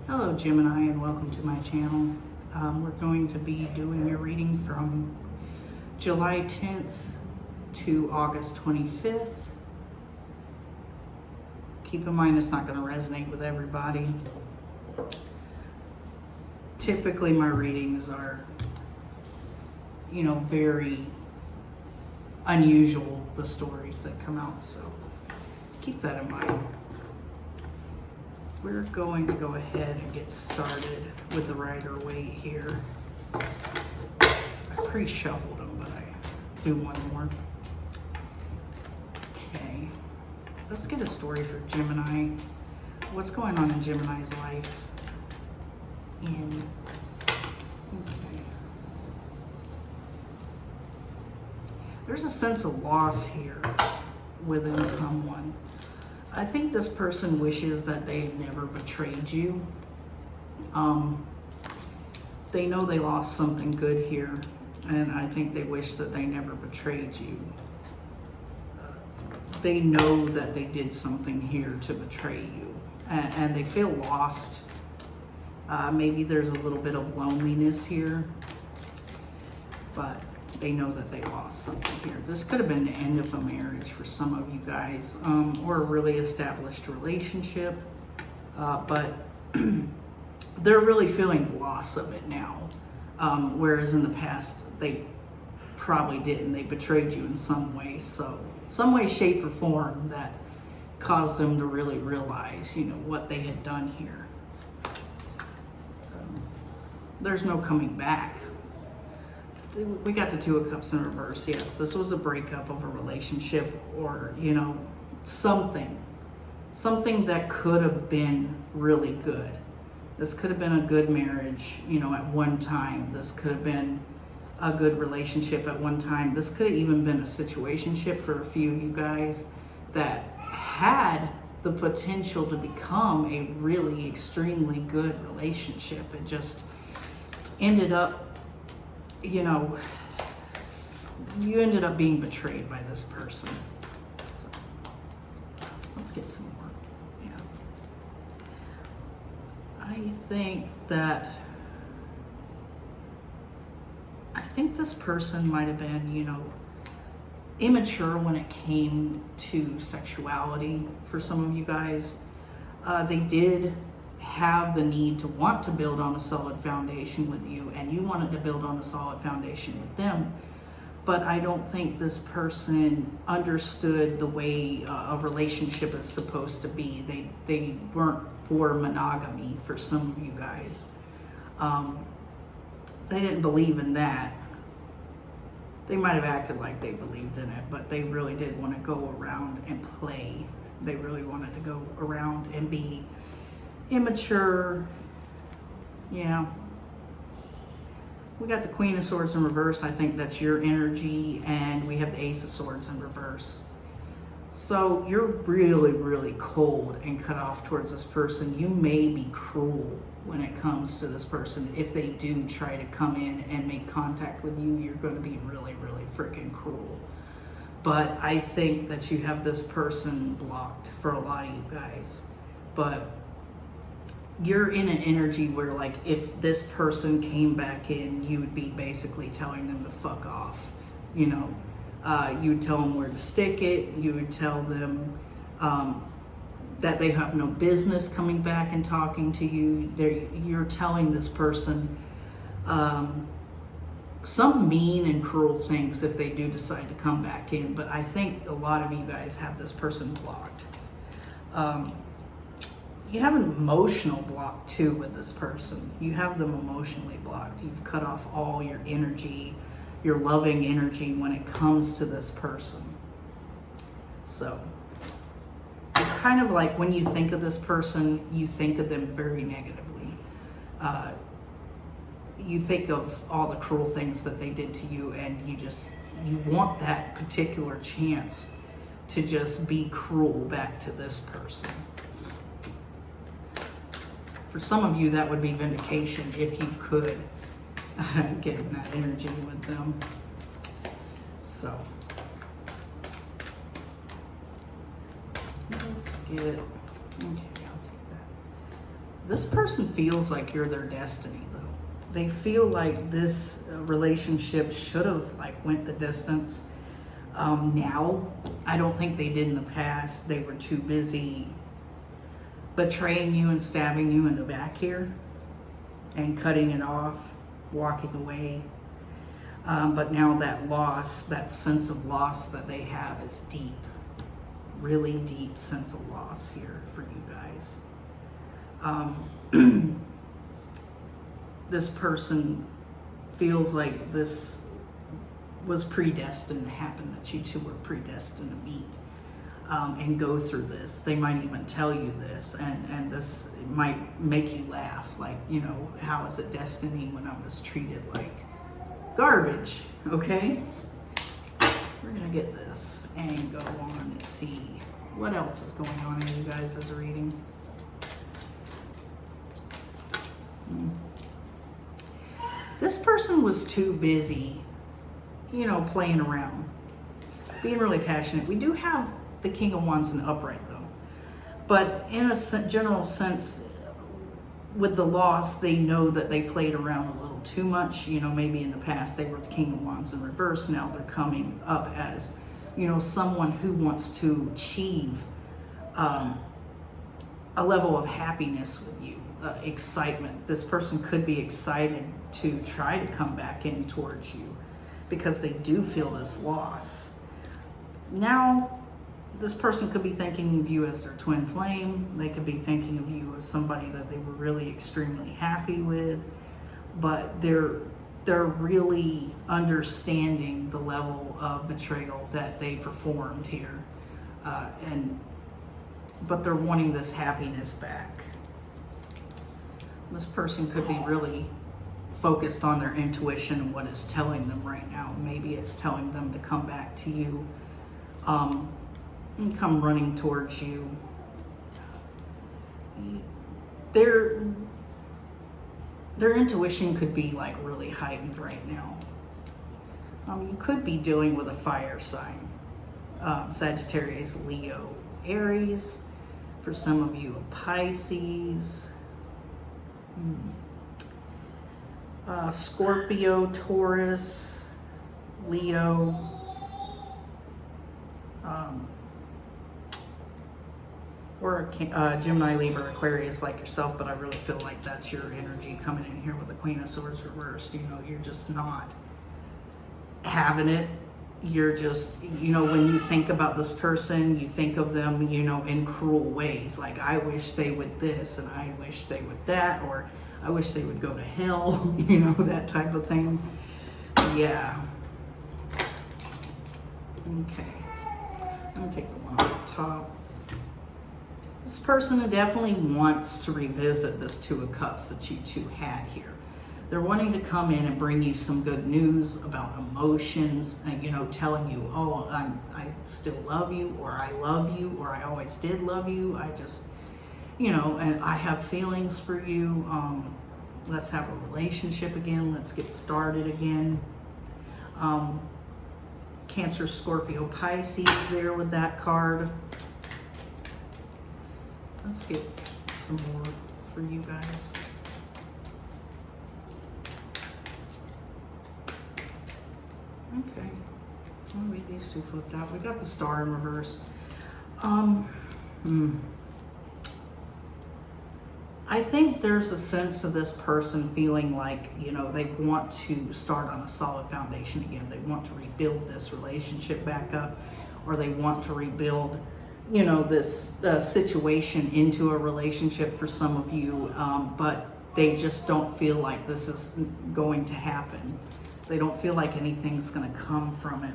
Hello Gemini, and welcome to my channel. We're going to be doing a reading from July 10th to August 25th. Keep in mind it's not going to resonate with everybody. Typically my readings are, very unusual, the stories that come out, so keep that in mind. We're going to go ahead and get started with the Rider Waite here. I pre-shuffled them, but I do one more. Okay, let's get a story for Gemini. What's going on in Gemini's life? There's a sense of loss here within someone. I think this person wishes that they had never betrayed you. They know they lost something good here, and I think they wish that they never betrayed you. They know that they did something here to betray you, and they feel lost. Maybe there's a little bit of loneliness here, but they know that they lost something here. This could have been the end of a marriage for some of you guys, or a really established relationship, but they're really feeling loss of it now, whereas in the past they probably didn't. They betrayed you in some way, some way, shape, or form that caused them to really realize, what they had done here. There's no coming back. We got the Two of Cups in reverse. Yes, this was a breakup of a relationship, or something that could have been really good. This could have been a good marriage, at one time. This could have been a good relationship at one time. This could have even been a situationship for a few of you guys that had the potential to become a really extremely good relationship. It just ended up, you ended up being betrayed by this person. So let's get some more. Yeah. I think this person might have been, immature when it came to sexuality for some of you guys. They did have the need to want to build on a solid foundation with you, and you wanted to build on a solid foundation with them. But I don't think this person understood the way a relationship is supposed to be. They weren't for monogamy for some of you guys. They didn't believe in that. They might have acted like they believed in it, but they really did want to go around and play. They really wanted to go around and be immature. Yeah. We got the Queen of Swords in reverse. I think that's your energy, and we have the Ace of Swords in reverse. So you're really, really cold and cut off towards this person. You may be cruel when it comes to this person. If they do try to come in and make contact with you, you're going to be really, really freaking cruel. But I think that you have this person blocked for a lot of you guys. But you're in an energy where, like, if this person came back in, you would be basically telling them to fuck off. You would tell them where to stick it. You would tell them that they have no business coming back and talking to you. You're telling this person some mean and cruel things if they do decide to come back in. But I think a lot of you guys have this person blocked. You have an emotional block too with this person. You have them emotionally blocked. You've cut off all your energy, your loving energy when it comes to this person. So, kind of like when you think of this person, you think of them very negatively. You think of all the cruel things that they did to you, and you want that particular chance to just be cruel back to this person. For some of you, that would be vindication if you could get in that energy with them. So let's get, okay, I'll take that. This person feels like you're their destiny, though. They feel like this relationship should have like went the distance. Now, I don't think they did in the past. They were too busy betraying you and stabbing you in the back here and cutting it off, walking away. But now that loss, that sense of loss that they have is deep, really deep sense of loss here for you guys. This person feels like this was predestined to happen, that you two were predestined to meet and go through this. They might even tell you this, and this might make you laugh, like, you know, how is it destiny when I was treated like garbage? Okay, we're gonna get this and go on and see what else is going on in you guys as a reading. This person was too busy, you know, playing around, being really passionate. We do have the King of Wands in upright though, but in a general sense, with the loss, they know that they played around a little too much. You know, maybe in the past they were the King of Wands in reverse. Now they're coming up as, you know, someone who wants to achieve a level of happiness with you, excitement. This person could be excited to try to come back in towards you because they do feel this loss. Now, this person could be thinking of you as their twin flame. They could be thinking of you as somebody that they were really extremely happy with, but they're really understanding the level of betrayal that they performed here, but they're wanting this happiness back. This person could be really focused on their intuition and what it's telling them right now. Maybe it's telling them to come back to you, and come running towards you. Their intuition could be like really heightened right now. You could be dealing with a fire sign, Sagittarius, Leo, Aries. For some of you, a Pisces, Scorpio, Taurus, Leo, or a Gemini, Libra, Aquarius like yourself, but I really feel like that's your energy coming in here with the Queen of Swords reversed. You know, you're just not having it. You're just, you know, when you think about this person, you think of them, you know, in cruel ways. Like, I wish they would this, and I wish they would that, or I wish they would go to hell, you know, that type of thing. Yeah. Okay. I'm gonna take the one off the top. This person definitely wants to revisit this Two of Cups that you two had here. They're wanting to come in and bring you some good news about emotions, and, you know, telling you, oh, I still love you, or I love you, or I always did love you. I just, you know, and I have feelings for you. Let's have a relationship again. Let's get started again. Cancer, Scorpio, Pisces there with that card. Let's get some more for you guys. Okay, I'll read these two flipped out. We got the Star in reverse. I think there's a sense of this person feeling like, you know, they want to start on a solid foundation again. They want to rebuild this relationship back up, or they want to rebuild, you know, this situation into a relationship for some of you, but they just don't feel like this is going to happen. They don't feel like anything's going to come from it.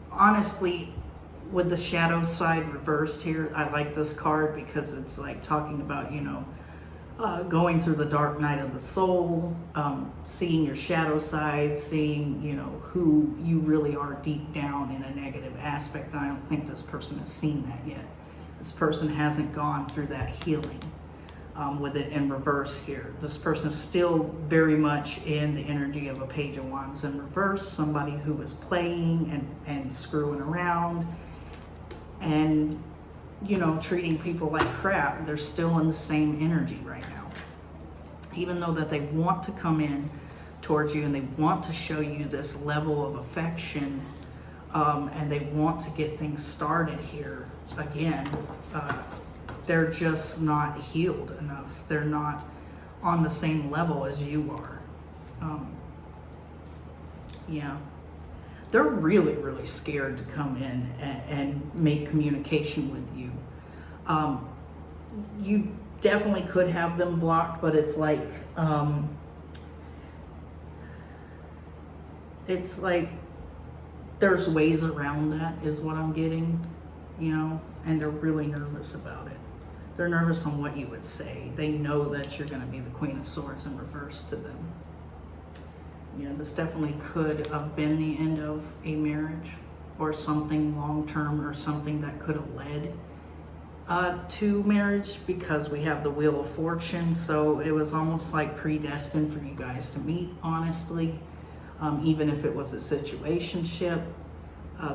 Honestly, with the shadow side reversed here, I like this card because it's like talking about, you know, going through the dark night of the soul, seeing your shadow side, seeing, you know, who you really are deep down in a negative aspect. I don't think this person has seen that yet. This person hasn't gone through that healing. With it in reverse here. This person is still very much in the energy of a Page of Wands in reverse, somebody who is playing and screwing around. And you know, treating people like crap, they're still in the same energy right now. Even though that they want to come in towards you and they want to show you this level of affection, and they want to get things started here again, they're just not healed enough. They're not on the same level as you are. Yeah. They're really, really scared to come in and make communication with you. You definitely could have them blocked, but it's like there's ways around that is what I'm getting, you know, and they're really nervous about it. They're nervous on what you would say. They know that you're going to be the Queen of Swords in reverse to them. You know, this definitely could have been the end of a marriage or something long-term, or something that could have led to marriage, because we have the Wheel of Fortune. So it was almost like predestined for you guys to meet, honestly. Even if it was a situationship,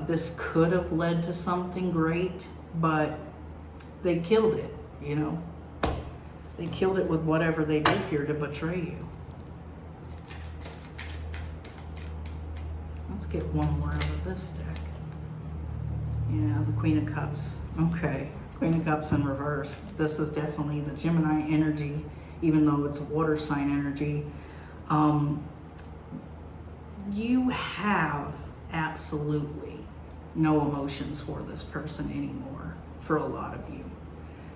this could have led to something great, but they killed it, you know. They killed it with whatever they did here to betray you. Let's get one more out of this deck. Yeah, the Queen of Cups. Okay, Queen of Cups in reverse. This is definitely the Gemini energy, even though it's a water sign energy. You have absolutely no emotions for this person anymore, for a lot of you.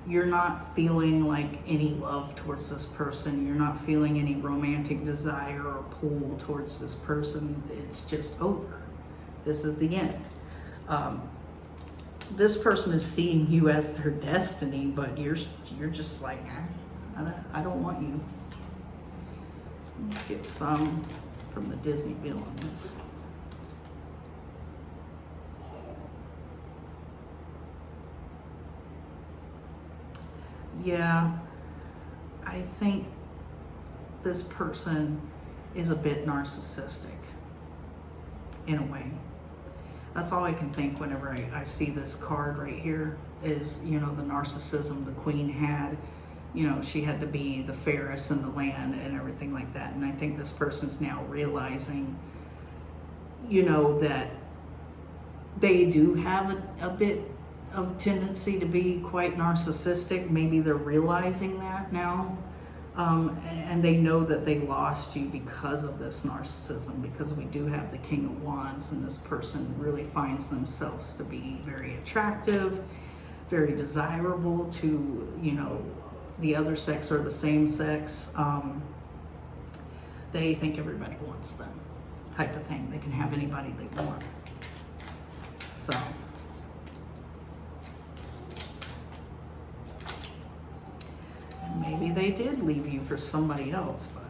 You're not feeling like any love towards this person. You're not feeling any romantic desire or pull towards this person. It's just over. This is the end. This person is seeing you as their destiny, but you're just like, I don't want you. Let's get some from the Disney Villians. Yeah, I think this person is a bit narcissistic in a way. That's all I can think whenever I see this card right here is, you know, the narcissism the Queen had. You know, she had to be the fairest in the land and everything like that. And I think this person's now realizing, you know, that they do have a bit of tendency to be quite narcissistic. Maybe they're realizing that now. And they know that they lost you because of this narcissism, because we do have the King of Wands, and this person really finds themselves to be very attractive, very desirable to, you know, the other sex or the same sex. They think everybody wants them, type of thing. They can have anybody they want. So maybe they did leave you for somebody else, but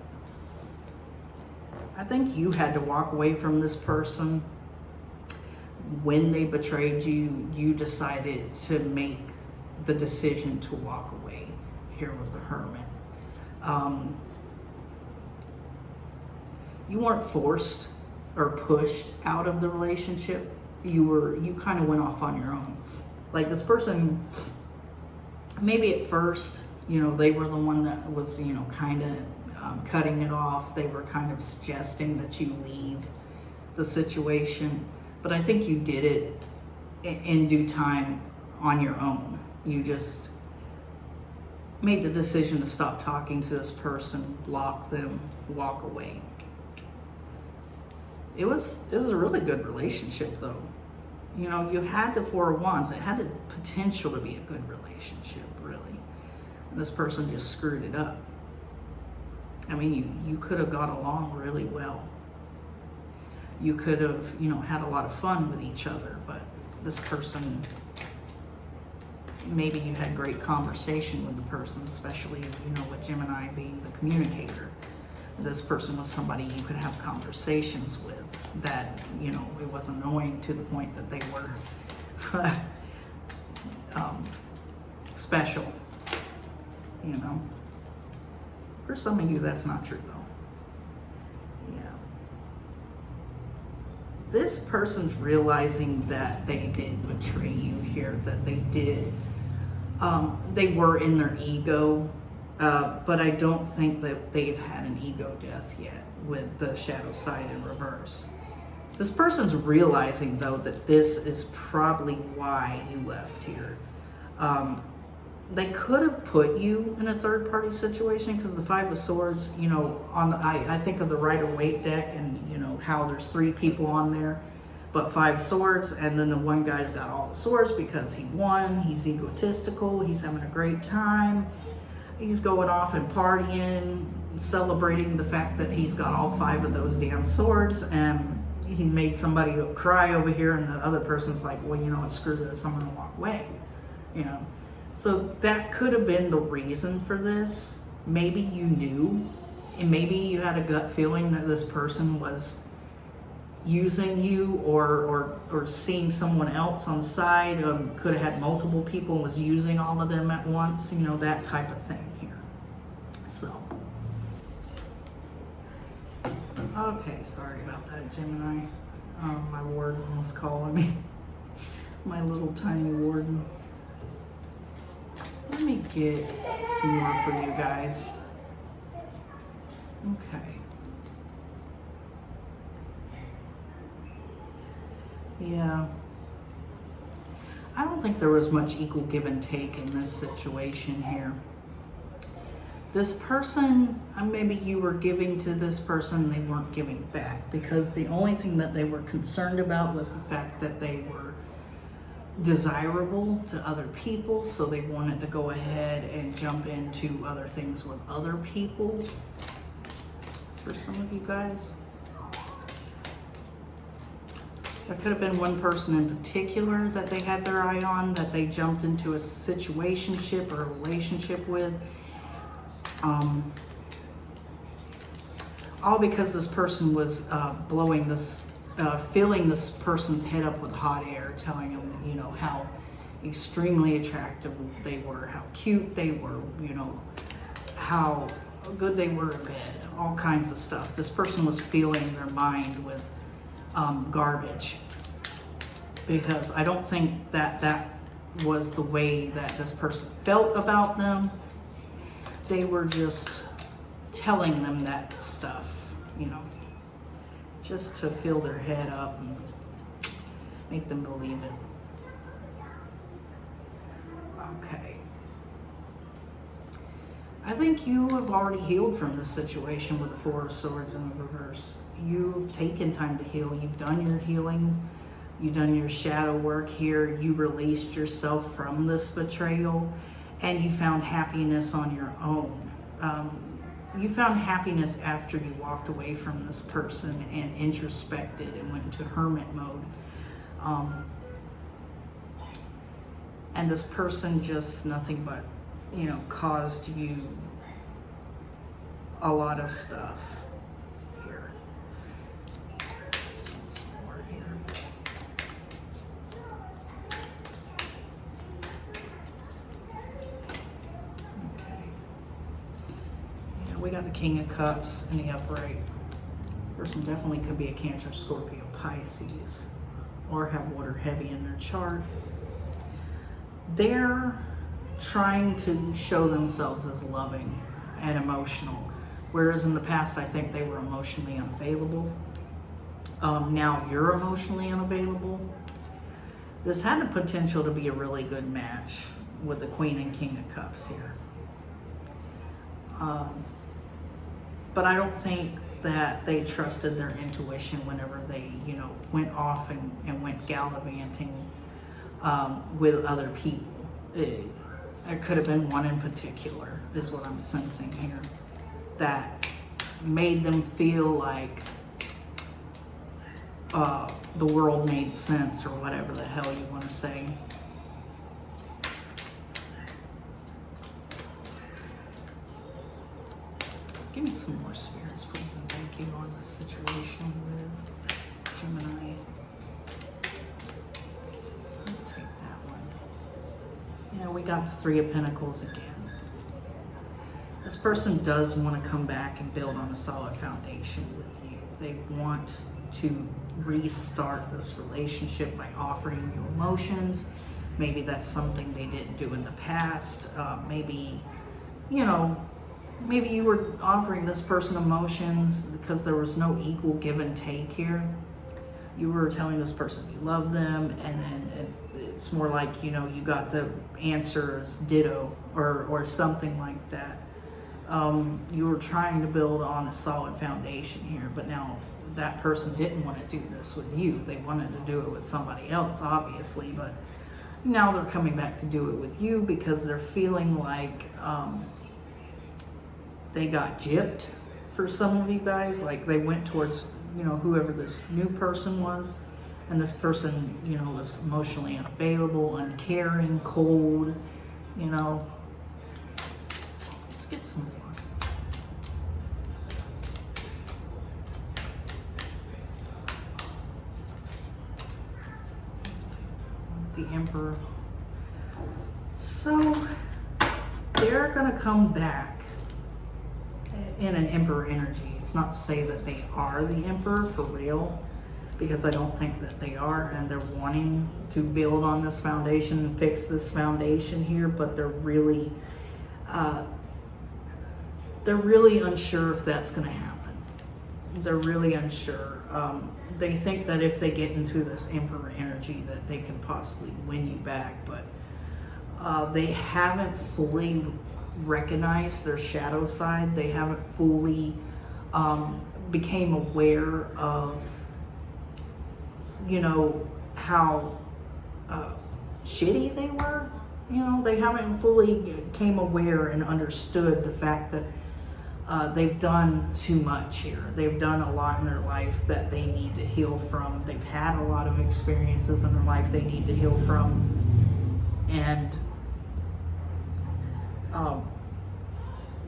I think you had to walk away from this person. When they betrayed you, you decided to make the decision to walk away here with the Hermit. You weren't forced or pushed out of the relationship. You kind of went off on your own. Like, this person, maybe at first, you know, they were the one that was, you know, kind of cutting it off. They were kind of suggesting that you leave the situation. But I think you did it in due time on your own. You just made the decision to stop talking to this person, block them, walk away. It was a really good relationship, though. You know, you had the Four of Wands. It had the potential to be a good relationship, really. And this person just screwed it up. I mean, you could have got along really well. You could have, you know, had a lot of fun with each other, but this person, maybe you had great conversation with the person, especially, you know, with Gemini being the communicator. This person was somebody you could have conversations with that, you know, it was annoying to the point that they were special, you know. For some of you, that's not true, though. Yeah. This person's realizing that they did betray you here, that they did They were in their ego, but I don't think that they've had an ego death yet with the shadow side in reverse. This person's realizing, though, that this is probably why you left here. They could have put you in a third-party situation, because the Five of Swords, you know, I think of the Rider-Waite deck, and you know how there's 3 people on there, but 5 swords, and then the one guy's got all the swords because he won. He's egotistical. He's having a great time. He's going off and partying, celebrating the fact that he's got all 5 of those damn swords, and he made somebody cry over here, and the other person's like, well, you know what, screw this, I'm gonna walk away, you know. So that could have been the reason for this. Maybe you knew, and maybe you had a gut feeling that this person was using you, or seeing someone else on the side. Could have had multiple people and was using all of them at once, you know, that type of thing here. So, okay, sorry about that, Gemini. My warden was calling me. My little tiny warden. Let me get some more for you guys. Okay. Yeah. I don't think there was much equal give and take in this situation here. This person, maybe you were giving to this person, they weren't giving back, because the only thing that they were concerned about was the fact that they were desirable to other people, so they wanted to go ahead and jump into other things with other people. For some of you guys, there could have been one person in particular that they had their eye on, that they jumped into a situationship or a relationship with. All because this person was filling this person's head up with hot air, telling them, you know, how extremely attractive they were, how cute they were, you know, how good they were in bed, all kinds of stuff. This person was filling their mind with garbage, because I don't think that that was the way that this person felt about them. They were just telling them that stuff, you know, just to fill their head up and make them believe it. Okay. I think you have already healed from this situation with the Four of Swords in the reverse. You've taken time to heal. You've done your healing. You've done your shadow work here. You released yourself from this betrayal, and you found happiness on your own. You found happiness after you walked away from this person and introspected and went into hermit mode. And this person just nothing but, you know, caused you a lot of stuff here. Let's get some more here. Okay. Yeah, we got the King of Cups in the upright. Person definitely could be a Cancer, Scorpio, Pisces, or have water heavy in their chart. They're trying to show themselves as loving and emotional, whereas in the past I think they were emotionally unavailable. Now you're emotionally unavailable. This had the potential to be a really good match with the Queen and King of Cups here. But I don't think that they trusted their intuition whenever they, you know, went off and went gallivanting with other people. There could have been one in particular, is what I'm sensing here, that made them feel like the world made sense, or whatever the hell you want to say. Give me some more spirits, please, and thank you, on this situation with Gemini. I'll take that one. Yeah, we got the Three of Pentacles again. This person does want to come back and build on a solid foundation with you. They want to restart this relationship by offering you emotions, Maybe that's something they didn't do in the past. Maybe, you know, maybe you were offering this person emotions because there was no equal give and take here. You were telling this person you love them, and then it's more like, you know, you got the answers ditto or something like that. You were trying to build on a solid foundation here, but now that person didn't want to do this with you. They wanted to do it with somebody else, obviously, but now they're coming back to do it with you because they're feeling like they got gypped for some of you guys. Like they went towards, you know, whoever this new person was, and this person, you know, was emotionally unavailable, uncaring, cold, you know. Let's get some more. The Emperor. So they're gonna come back in an Emperor energy. It's not to say that they are the Emperor for real, because I don't think that they are, and they're wanting to build on this foundation and fix this foundation here, but they're really unsure if that's going to happen. They're really unsure. They think that if they get into this Emperor energy that they can possibly win you back, but they haven't fully recognized their shadow side. They haven't fully became aware of, you know, how shitty they were. You know, they haven't fully came aware and understood the fact that they've done too much here. They've done a lot in their life that they need to heal from. They've had a lot of experiences in their life they need to heal from. And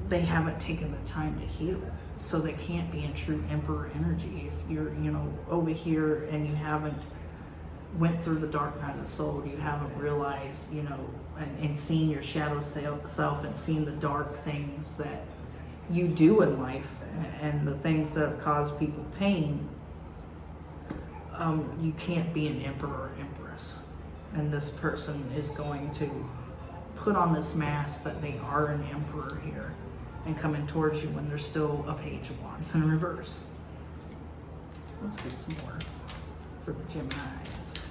they haven't taken the time to heal. So they can't be in true Emperor energy. If you're, you know, over here and you haven't went through the dark night of the soul, you haven't realized, you know, and seen your shadow self and seen the dark things that you do in life and the things that have caused people pain, you can't be an Emperor or Empress. And this person is going to put on this mask that they are an Emperor here and coming towards you when there's still a Page of Wands in reverse. Let's get some more for the Geminis.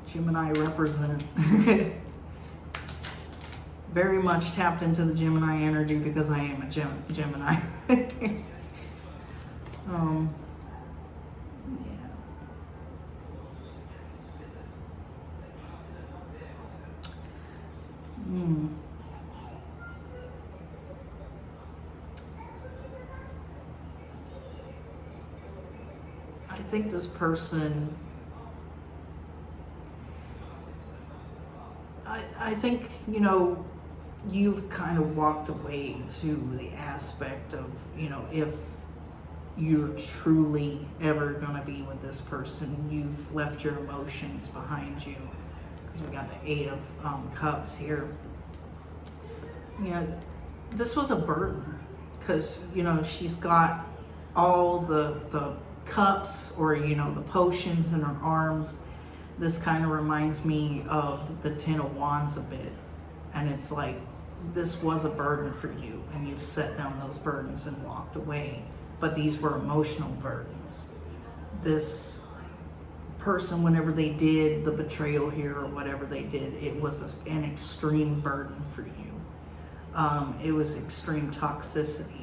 Gemini represent very much tapped into the Gemini energy because I am a Gemini. I think this person, I think, you know, you've kind of walked away to the aspect of, you know, if you're truly ever going to be with this person, you've left your emotions behind you. Because we got the Eight of Cups here. You know, this was a burden because, you know, she's got all the cups, or, you know, the potions in her arms. This kind of reminds me of the Ten of Wands a bit. And it's like, this was a burden for you, and you've set down those burdens and walked away. But these were emotional burdens. This person, whenever they did the betrayal here or whatever they did, it was an extreme burden for you. It was extreme toxicity.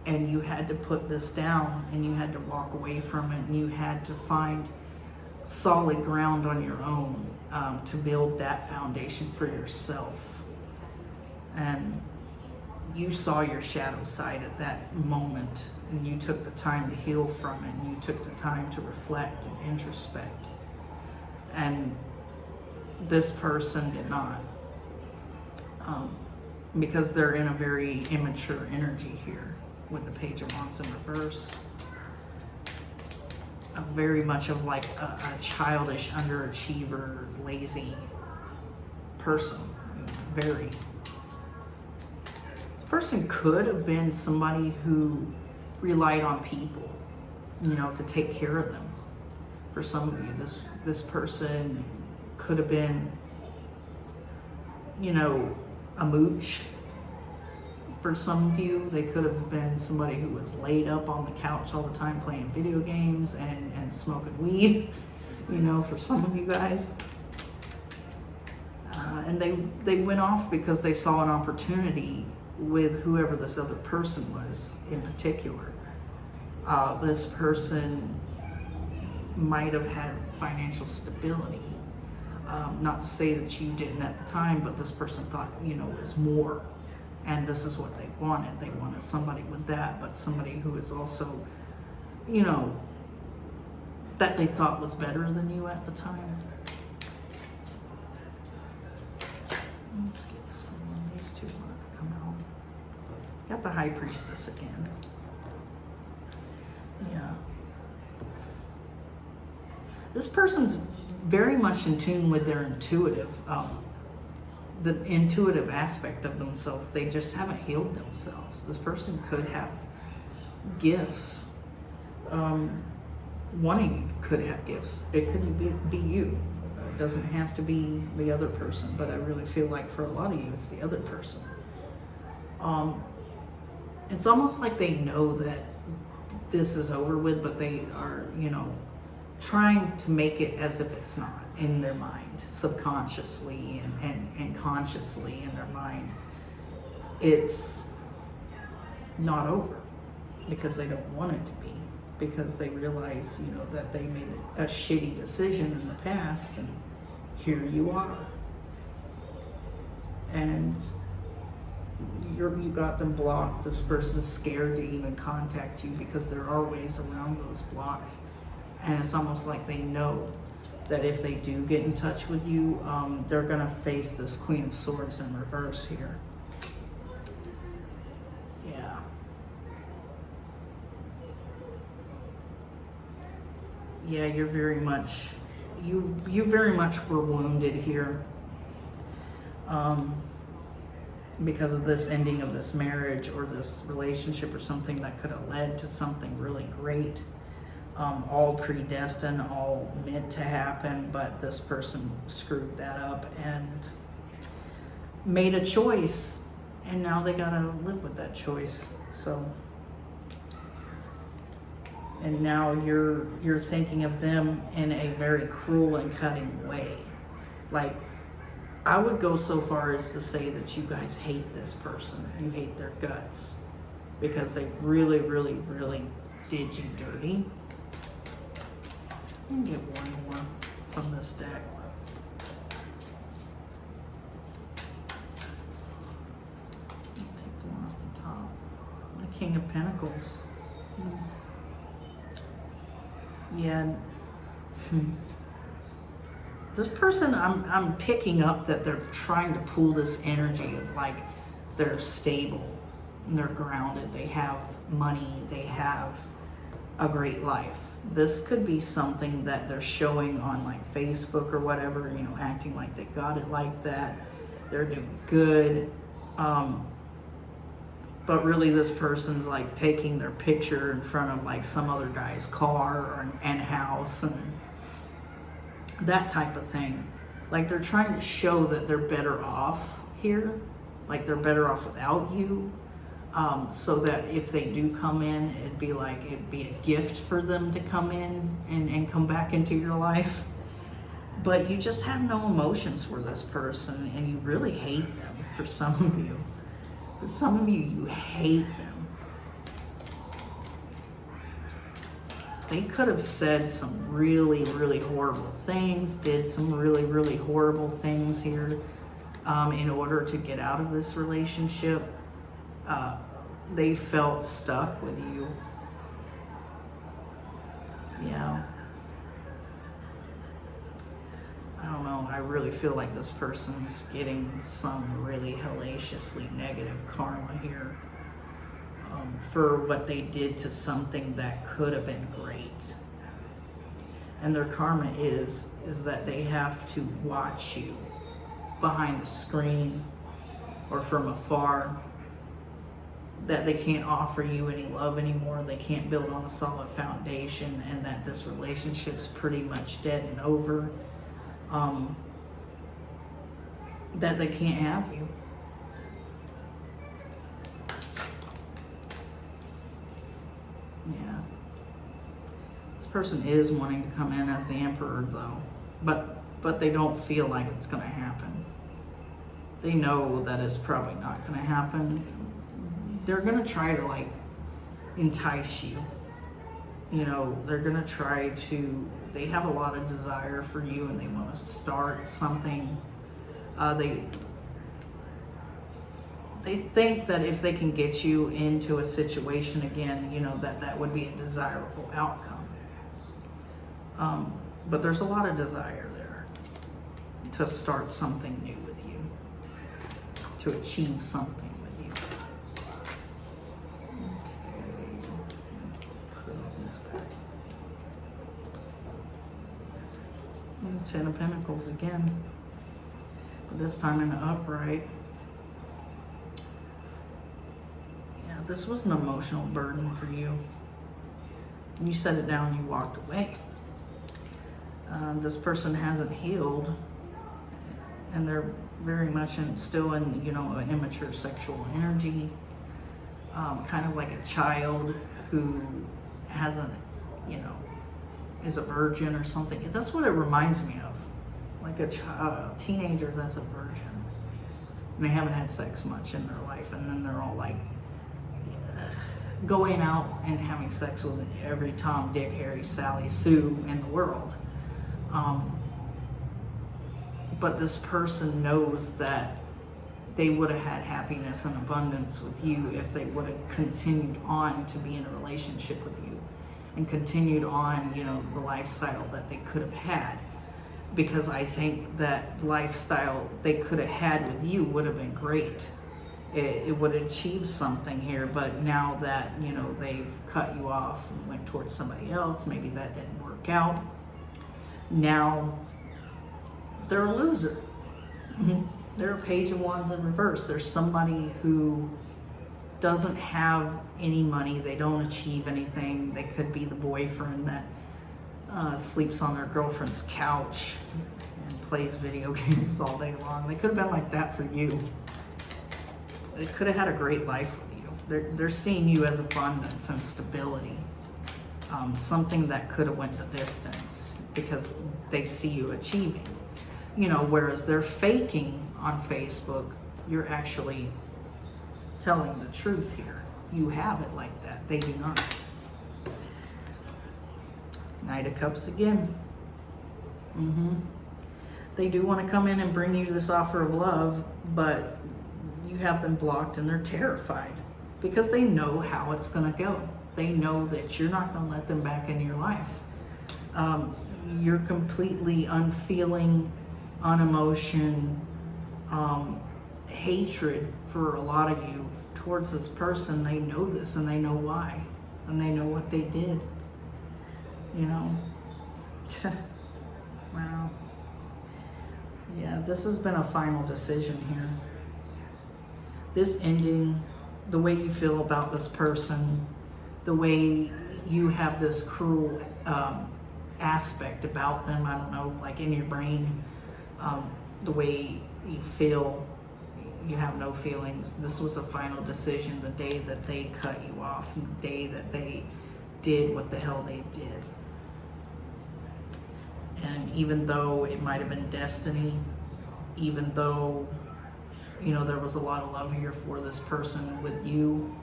And you had to put this down, and you had to walk away from it, and you had to find solid ground on your own to build that foundation for yourself. And you saw your shadow side at that moment, and you took the time to heal from it, and you took the time to reflect and introspect. And this person did not, because they're in a very immature energy here with the Page of Wands in reverse. Very much of like a childish, underachiever, lazy person. Very. This person could have been somebody who relied on people. you know, to take care of them. For some of you, this person could have been, you know, a mooch. For some of you, they could have been somebody who was laid up on the couch all the time playing video games and smoking weed, you know, for some of you guys. And they went off because they saw an opportunity with whoever this other person was in particular. This person might have had financial stability. Not to say that you didn't at the time, but this person thought, you know, it was more. And this is what they wanted. They wanted somebody with that, but somebody who is also, you know, that they thought was better than you at the time. Let's get this one. These two want to come out. Got the High Priestess again. Yeah. This person's very much in tune with their the intuitive aspect of themselves. They just haven't healed themselves. This person could have gifts. One of you could have gifts. It could be you. It doesn't have to be the other person, but I really feel like for a lot of you, it's the other person. It's almost like they know that this is over with, but they are, you know, trying to make it as if it's not in their mind, subconsciously and consciously in their mind. It's not over because they don't want it to be, because they realize, you know, that they made a shitty decision in the past, and here you are. And you got them blocked. This person is scared to even contact you because there are ways around those blocks. And it's almost like they know that if they do get in touch with you, they're gonna face this Queen of Swords in reverse here. Yeah. Yeah, you're very much, you very much were wounded here. Because of this ending of this marriage or this relationship or something that could have led to something really great. All predestined, all meant to happen, but this person screwed that up and made a choice, and now they gotta live with that choice. So, and now you're thinking of them in a very cruel and cutting way. Like, I would go so far as to say that you guys hate this person. You hate their guts because they really, really, really did you dirty. I'm gonna get one more from this deck. Take the one off the top. The King of Pentacles. Yeah. This person, I'm picking up that they're trying to pull this energy of like they're stable and they're grounded. They have money. They have a great life. This could be something that they're showing on like Facebook or whatever, you know, acting like they got it like that. They're doing good. But really this person's like taking their picture in front of like some other guy's car and house and that type of thing. Like they're trying to show that they're better off here. Like they're better off without you. So that if they do come in, it'd be a gift for them to come in and come back into your life. But you just have no emotions for this person and you really hate them for some of you. For some of you, you hate them. They could have said some really, really horrible things, did some really, really horrible things here in order to get out of this relationship. They felt stuck with you. Yeah. I don't know. I really feel like this person's getting some really hellaciously negative karma here for what they did to something that could have been great. And their karma is that they have to watch you behind the screen or from afar, that they can't offer you any love anymore, they can't build on a solid foundation, and that this relationship's pretty much dead and over, that they can't have you. Yeah. This person is wanting to come in as the Emperor though, but they don't feel like it's going to happen. They know that it's probably not going to happen. They're going to try to like entice you. You know, they're going to try to, they have a lot of desire for you and they want to start something. They think that if they can get you into a situation again, you know, that would be a desirable outcome. But there's a lot of desire there to start something new with you, to achieve something with you. Okay, put all this back. And 10 of Pentacles again, but this time in the upright. Yeah, this was an emotional burden for you. You set it down and you walked away. This person hasn't healed, and they're very much still in, you know, an immature sexual energy, kind of like a child who hasn't, you know, is a virgin or something. That's what it reminds me of, like a teenager that's a virgin. And they haven't had sex much in their life, and then they're all like going out and having sex with every Tom, Dick, Harry, Sally, Sue in the world. But this person knows that they would have had happiness and abundance with you if they would have continued on to be in a relationship with you and continued on, you know, the lifestyle that they could have had. Because I think that lifestyle they could have had with you would have been great. It would have achieved something here, but now that, you know, they've cut you off and went towards somebody else, maybe that didn't work out. Now they're a loser. They're a Page of Wands in reverse. There's somebody who doesn't have any money. They don't achieve anything. They could be the boyfriend that sleeps on their girlfriend's couch and plays video games all day long. They could have been like that for you. They could have had a great life with you. They're seeing you as abundance and stability. Something that could have went the distance because they see you achieving. You know, whereas they're faking on Facebook, you're actually telling the truth here. You have it like that. They do not. Knight of Cups again. They do want to come in and bring you this offer of love, but you have them blocked and they're terrified because they know how it's going to go. They know that you're not going to let them back into your life. You're completely unfeeling, unemotion, hatred for a lot of you towards this person. They know this and they know why, and they know what they did, you know. Wow. Yeah, this has been a final decision here. This ending, the way you feel about this person, the way you have this cruel aspect about them, I don't know, like in your brain, the way you feel, you have no feelings. This was a final decision the day that they cut you off, and the day that they did what the hell they did. And even though it might have been destiny, even though, you know, there was a lot of love here for this person with you,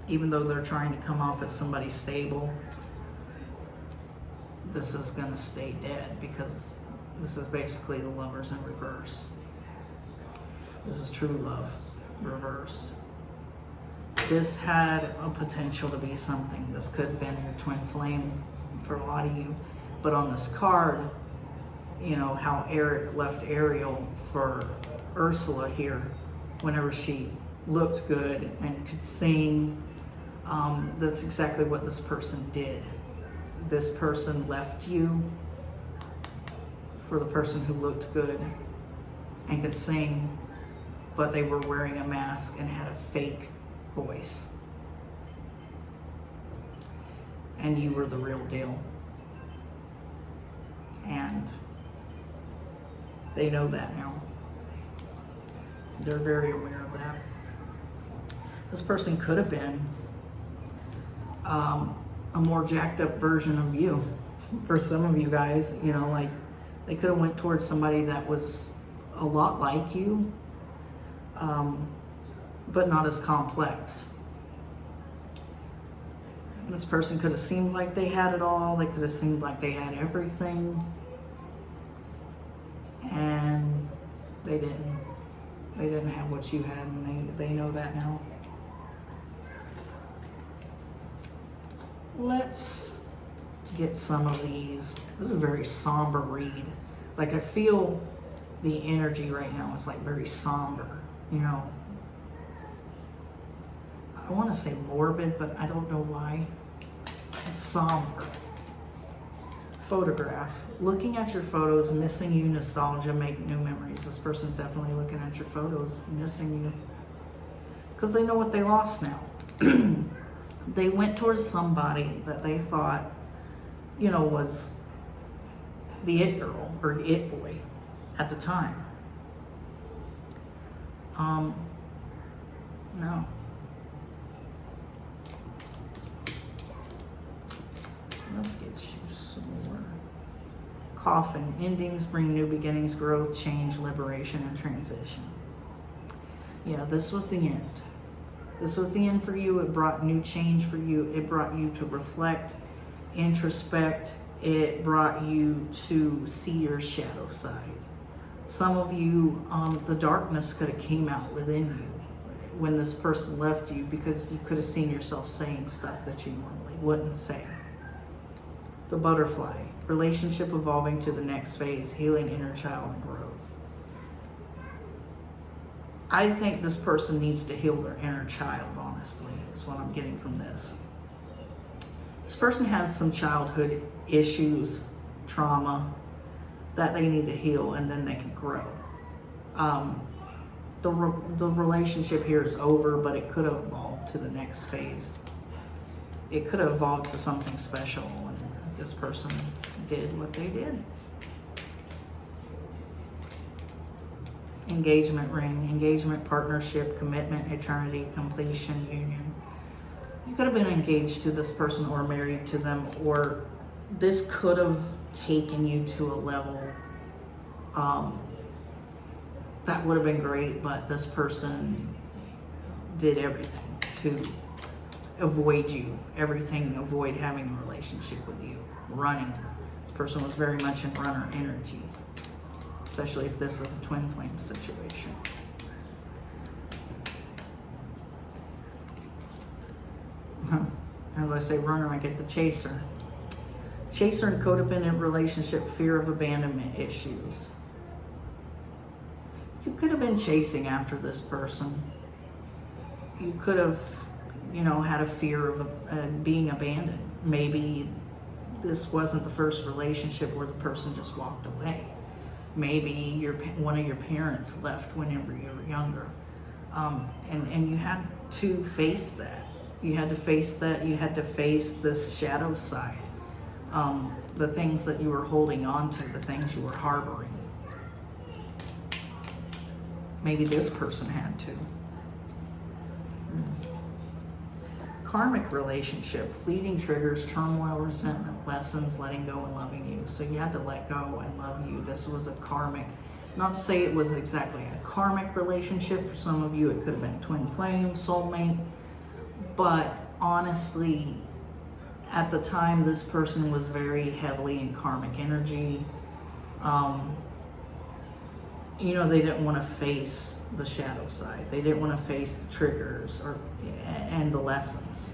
even though they're trying to come off as somebody stable, this is going to stay dead because this is basically the Lovers in reverse. This is true love reversed. This had a potential to be something. This could have been your twin flame for a lot of you. But on this card, you know, how Eric left Ariel for Ursula here whenever she looked good and could sing. That's exactly what this person did. This person left you for the person who looked good and could sing but they were wearing a mask and had a fake voice. And you were the real deal. And they know that now. They're very aware of that. This person could have been a more jacked up version of you. For some of you guys, you know, like they could have went towards somebody that was a lot like you, but not as complex. This person could have seemed like they had it all. They could have seemed like they had everything. And they didn't. They didn't have what you had, and they know that now. Let's get some of these. This is a very somber read. Like, I feel the energy right now is like very somber, you know. I want to say morbid, but I don't know why. It's somber. Photograph. Looking at your photos, missing you, nostalgia, make new memories. This person's definitely looking at your photos, missing you. Because they know what they lost now. They went towards somebody that they thought, you know, was the it girl or it boy at the time. No. Let's get you some more. Coffin. Endings bring new beginnings, growth, change, liberation, and transition. Yeah, this was the end. This was the end for you. It brought new change for you. It brought you to reflect, introspect. It brought you to see your shadow side. Some of you, the darkness could have came out within you when this person left you, because you could have seen yourself saying stuff that you normally wouldn't say. The butterfly. Relationship evolving to the next phase, healing inner child and growth. I think this person needs to heal their inner child, honestly, is what I'm getting from this. This person has some childhood issues, trauma, that they need to heal, and then they can grow. The relationship here is over, but it could have evolved to the next phase. It could have evolved to something special, and this person did what they did. Engagement ring, engagement, partnership, commitment, eternity, completion, union. You could have been engaged to this person or married to them, or this could have taken you to a level that would have been great, but this person did everything to avoid you, avoid having a relationship with you, running. This person was very much in runner energy, especially if this is a twin flame situation. As I say runner, I get the chaser. Chaser and codependent relationship, fear of abandonment issues. You could have been chasing after this person. You could have, you know, had a fear of being abandoned. Maybe this wasn't the first relationship where the person just walked away. Maybe one of your parents left whenever you were younger. And you had to face that. You had to face that. You had to face this shadow side. The things that you were holding on to, the things you were harboring. Maybe this person had to. Karmic relationship, fleeting triggers, turmoil, resentment, lessons, letting go and loving you. So you had to let go and love you. This was a karmic, not to say it was exactly a karmic relationship. For some of you, it could have been twin flame, soulmate. But honestly, at the time, this person was very heavily in karmic energy. You know, they didn't want to face the shadow side. They didn't want to face the triggers and the lessons.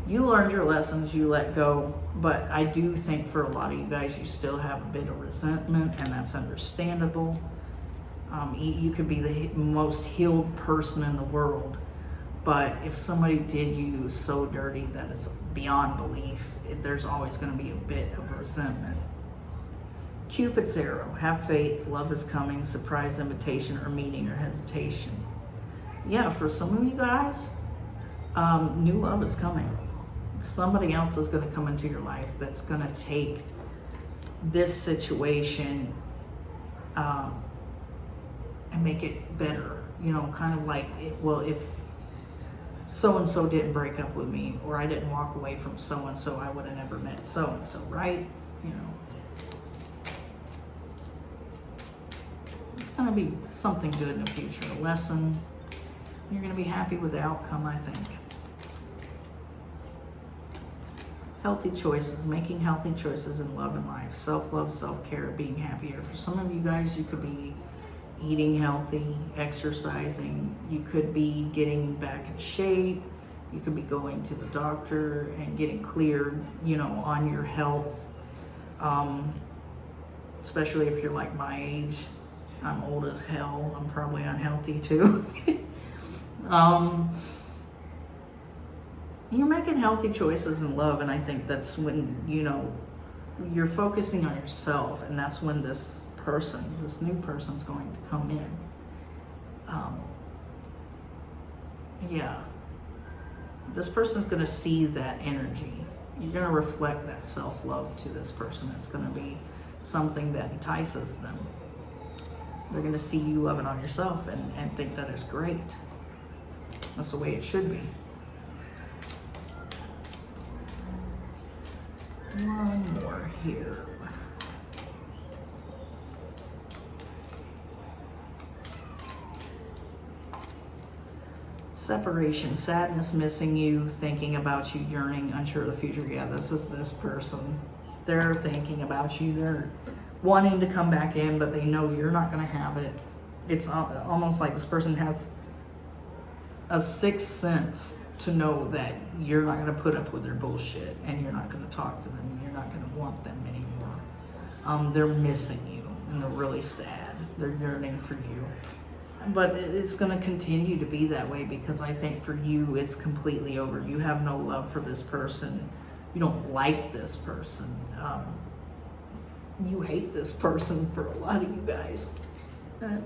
You learned your lessons, you let go, but I do think for a lot of you guys, you still have a bit of resentment, and that's understandable. You could be the most healed person in the world, but if somebody did you so dirty that it's beyond belief, there's always going to be a bit of resentment. Cupid's arrow, have faith, love is coming, surprise invitation or meeting or hesitation. Yeah, for some of you guys, new love is coming. Somebody else is going to come into your life that's going to take this situation and make it better. You know, kind of like, well, if so-and-so didn't break up with me, or I didn't walk away from so-and-so, I would have never met so-and-so, right? You know. It's going to be something good in the future, a lesson. You're going to be happy with the outcome, I think. Healthy choices, making healthy choices in love and life. Self-love, self-care, being happier. For some of you guys, you could be eating healthy, exercising. You could be getting back in shape. You could be going to the doctor and getting cleared, you know, on your health. Especially if you're like my age. I'm old as hell. I'm probably unhealthy too. You're making healthy choices in love, and I think that's when, you know, you're focusing on yourself, and that's when this person, this new person's going to come in. Yeah. This person's going to see that energy. You're going to reflect that self-love to this person. It's going to be something that entices them. They're going to see you loving on yourself and think that it's great. That's the way it should be. One more here. Separation, sadness, missing you, thinking about you, yearning, unsure of the future. Yeah, this is this person. They're thinking about you. They're wanting to come back in, but they know you're not going to have it. It's almost like this person has a sixth sense to know that you're not going to put up with their bullshit, and you're not going to talk to them, and you're not going to want them anymore. They're missing you, and they're really sad. They're yearning for you. But it's going to continue to be that way, because I think for you, it's completely over. You have no love for this person. You don't like this person. You hate this person for a lot of you guys. Yeah.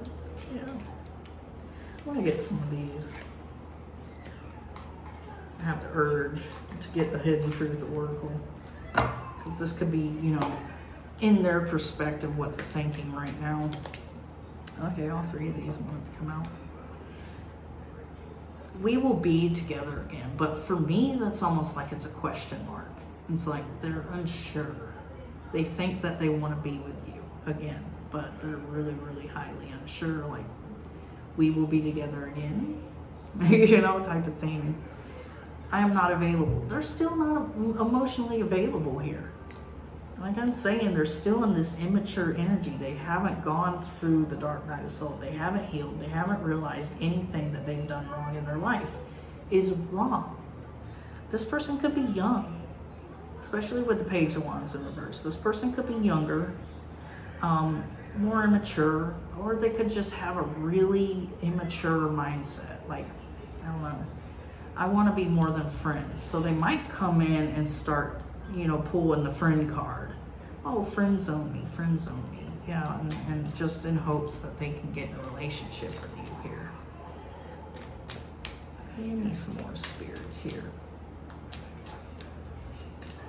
I want to get some of these. I have the urge to get the Hidden Truth Oracle, because this could be, you know, in their perspective, what they're thinking right now. Okay, all three of these want to come out. We will be together again, but for me, that's almost like it's a question mark. It's like they're unsure. They think that they want to be with you again, but they're really, really highly unsure. Like, we will be together again, you know, type of thing. I am not available. They're still not emotionally available here. Like I'm saying, they're still in this immature energy. They haven't gone through the dark night of soul. They haven't healed. They haven't realized anything that they've done wrong in their life is wrong. This person could be young, especially with the Page of Wands in reverse. This person could be younger, more immature, or they could just have a really immature mindset. Like, I don't know. I want to be more than friends. So they might come in and start, you know, pulling the friend card. Oh, friend zone me, friend zone me. Yeah, and just in hopes that they can get in a relationship with you here. Give me some more spirits here.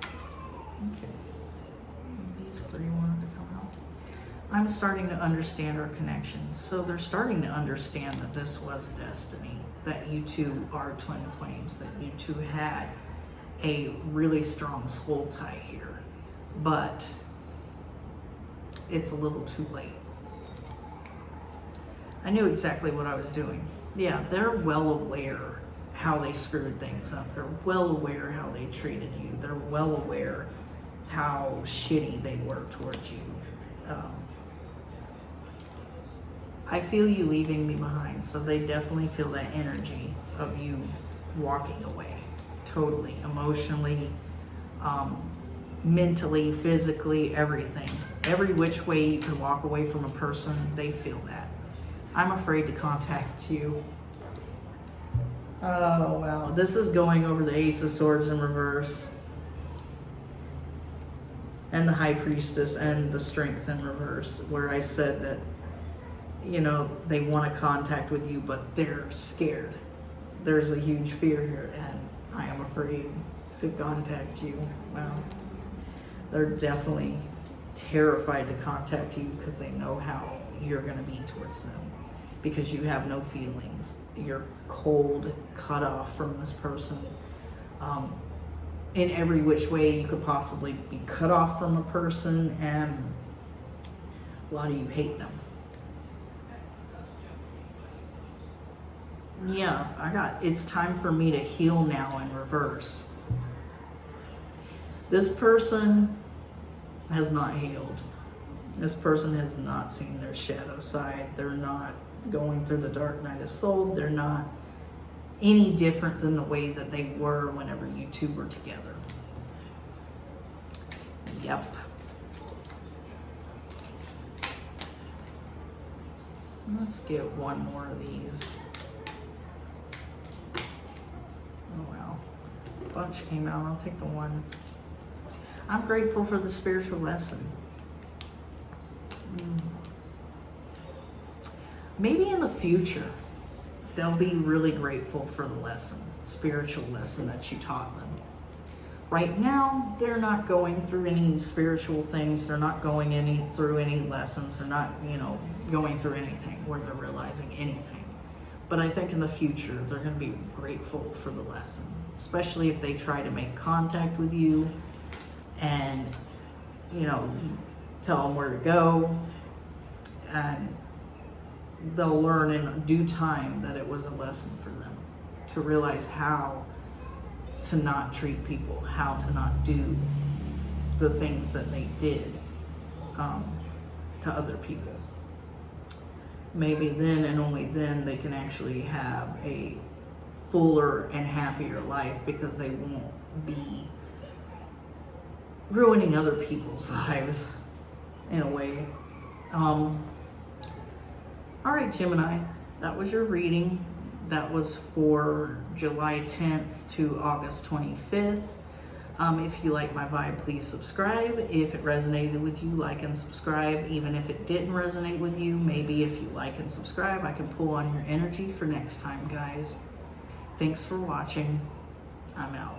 Okay. These three wanted to come out. I'm starting to understand our connection. So they're starting to understand that this was destiny, that you two are twin flames, that you two had a really strong soul tie here, but it's a little too late. I knew exactly what I was doing. Yeah, they're well aware how they screwed things up. They're well aware how they treated you. They're well aware how shitty they were towards you. I feel you leaving me behind, so they definitely feel that energy of you walking away. Totally, emotionally, mentally, physically, everything. Every which way you can walk away from a person, they feel that. I'm afraid to contact you. Oh, wow. This is going over the Ace of Swords in reverse. and the High Priestess and the Strength in reverse, where I said that, you know, they want to contact with you, but they're scared. There's a huge fear here, and I am afraid to contact you. Well, they're definitely terrified to contact you because they know how you're going to be towards them, because you have no feelings. You're cold, cut off from this person. In every which way you could possibly be cut off from a person, and a lot of you hate them. Yeah, it's time for me to heal now in reverse. This person has not healed. This person has not seen their shadow side. They're not going through the dark night of soul. They're not any different than the way that they were whenever you two were together. Yep. Let's get one more of these. Oh wow. A bunch came out. I'll take the one. I'm grateful for the spiritual lesson. Maybe in the future, they'll be really grateful for the lesson, spiritual lesson that you taught them. Right now, they're not going through any spiritual things. They're not going through any lessons. They're not, going through anything where they're realizing anything. But I think in the future, they're going to be grateful for the lesson, especially if they try to make contact with you and, tell them where to go. And they'll learn in due time that it was a lesson for them to realize how to not treat people, how to not do the things that they did to other people. Maybe then and only then they can actually have a fuller and happier life, because they won't be ruining other people's lives in a way. All right, Gemini, that was your reading. That was for July 10th to August 25th. If you like my vibe, please subscribe. If it resonated with you, like and subscribe. Even if it didn't resonate with you, maybe if you like and subscribe, I can pull on your energy for next time, guys. Thanks for watching. I'm out.